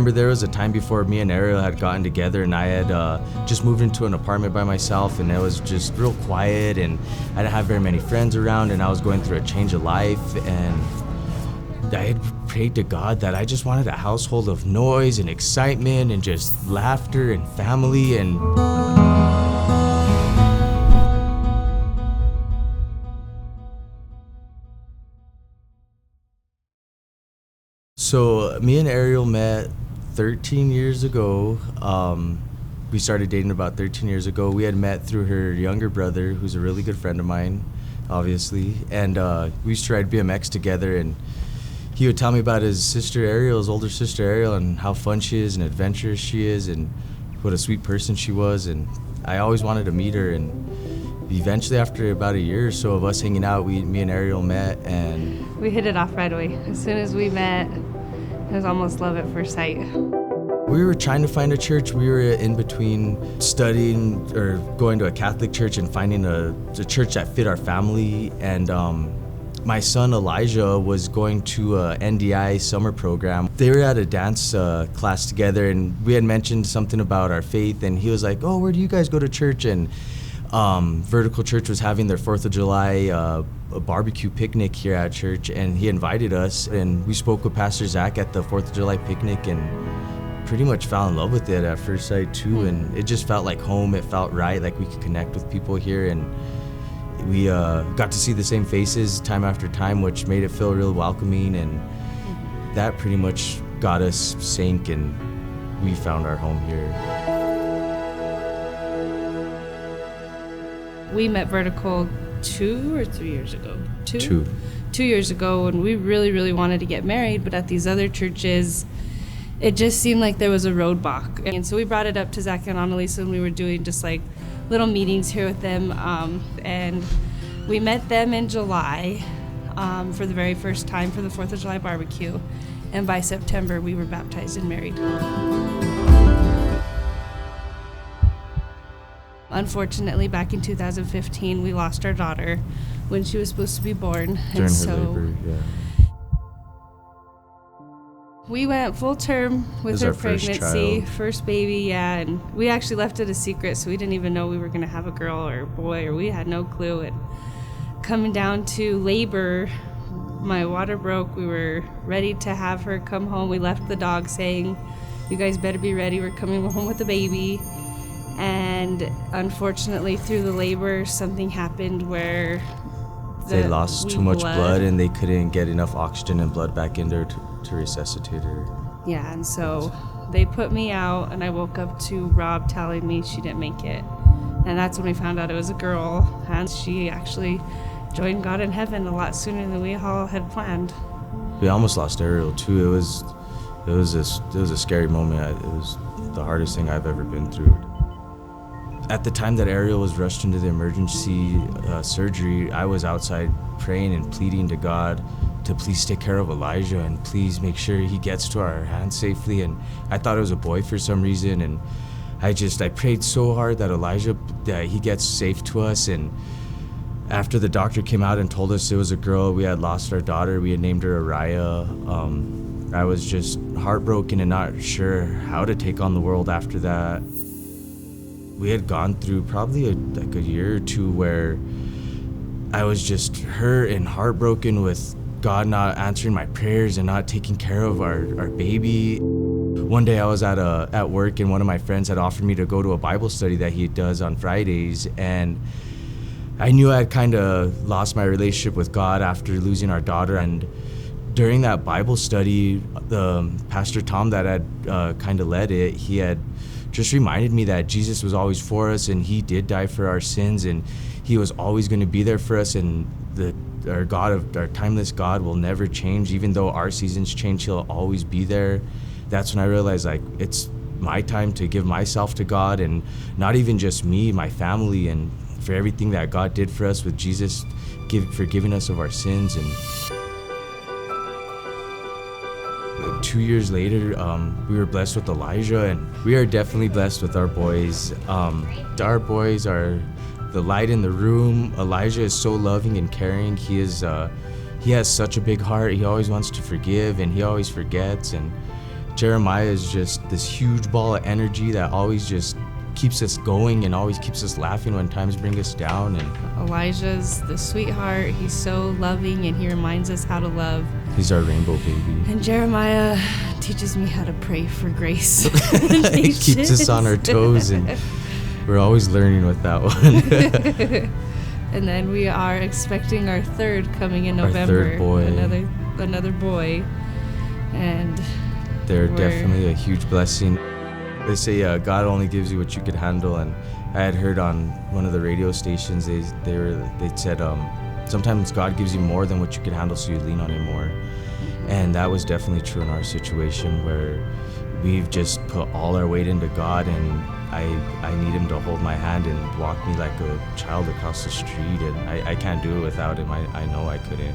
remember there was a time before me and Ariel had gotten together, and I had just moved into an apartment by myself, and it was just real quiet, and I didn't have very many friends around, and I was going through a change of life, and I had prayed to God that I just wanted a household of noise and excitement and just laughter and family. And so me and Ariel met 13 years ago. We started dating about 13 years ago. We had met through her younger brother, who's a really good friend of mine, obviously. And we used to ride BMX together, and he would tell me about his sister Ariel, his older sister Ariel, and how fun she is and adventurous she is and what a sweet person she was. And I always wanted to meet her. And eventually, after about a year or so of us hanging out, me and Ariel met, and we hit it off right away. As soon as we met, it was almost love at first sight. We were trying to find a church. We were in between studying or going to a Catholic church and finding a church that fit our family. And my son Elijah was going to a NDI summer program. They were at a dance class together, and we had mentioned something about our faith, and he was like, "Oh, where do you guys go to church?" And Vertical Church was having their 4th of July a barbecue picnic here at church, and he invited us, and we spoke with Pastor Zach at the 4th of July picnic and pretty much fell in love with it at first sight too. And it just felt like home. It felt right, like we could connect with people here, and we got to see the same faces time after time, which made it feel real welcoming, and that pretty much got us synced, and we found our home here. We met Vertical 2 or 3 years ago? Two. 2 years ago, and we really, really wanted to get married, but at these other churches, it just seemed like there was a roadblock. And so we brought it up to Zach and Annalisa, and we were doing just like little meetings here with them. And we met them in July for the very first time for the 4th of July barbecue. And by September, we were baptized and married. Unfortunately, back in 2015, we lost our daughter when she was supposed to be born. During her labor, yeah. We went full term with her pregnancy, first baby, yeah, and we actually left it a secret, so we didn't even know we were going to have a girl or a boy, or we had no clue. And coming down to labor, my water broke. We were ready to have her come home. We left the dog saying, "You guys better be ready. We're coming home with the baby." And unfortunately, through the labor, something happened where they lost too much blood, and they couldn't get enough oxygen and blood back in there to resuscitate her. Yeah, and so they put me out, and I woke up to Rob telling me she didn't make it. And that's when we found out it was a girl, and she actually joined God in heaven a lot sooner than we all had planned. We almost lost Ariel too. It was a scary moment. It was the hardest thing I've ever been through. At the time that Ariel was rushed into the emergency surgery, I was outside praying and pleading to God to please take care of Elijah and please make sure he gets to our hands safely. And I thought it was a boy for some reason, and I prayed so hard that he gets safe to us. And after the doctor came out and told us it was a girl, we had lost our daughter. We had named her Araya. I was just heartbroken and not sure how to take on the world after that. We had gone through probably a year or two where I was just hurt and heartbroken with God not answering my prayers and not taking care of our baby. One day I was at work, and one of my friends had offered me to go to a Bible study that he does on Fridays, and I knew I had kind of lost my relationship with God after losing our daughter. And during that Bible study, the Pastor Tom that had kind of led it, he had just reminded me that Jesus was always for us, and he did die for our sins, and he was always going to be there for us, and our timeless God will never change. Even though our seasons change, he'll always be there. That's when I realized, like, it's my time to give myself to God, and not even just me, my family, and for everything that God did for us with Jesus, forgiving us of our sins. And 2 years later, we were blessed with Elijah, and we are definitely blessed with our boys. Our boys are the light in the room. Elijah is so loving and caring. He has such a big heart. He always wants to forgive, and he always forgets. And Jeremiah is just this huge ball of energy that always just keeps us going and always keeps us laughing when times bring us down. And Elijah's the sweetheart. He's so loving, and he reminds us how to love. He's our rainbow baby. And Jeremiah teaches me how to pray for grace. He keeps us on our toes, and we're always learning with that one. And then we are expecting our third coming in November. Our third boy. Another boy. And they're definitely a huge blessing. They say God only gives you what you could handle, and I had heard on one of the radio stations they said sometimes God gives you more than what you could handle, so you lean on Him more. And that was definitely true in our situation, where we've just put all our weight into God, and I need Him to hold my hand and walk me like a child across the street, and I can't do it without Him. I know I couldn't.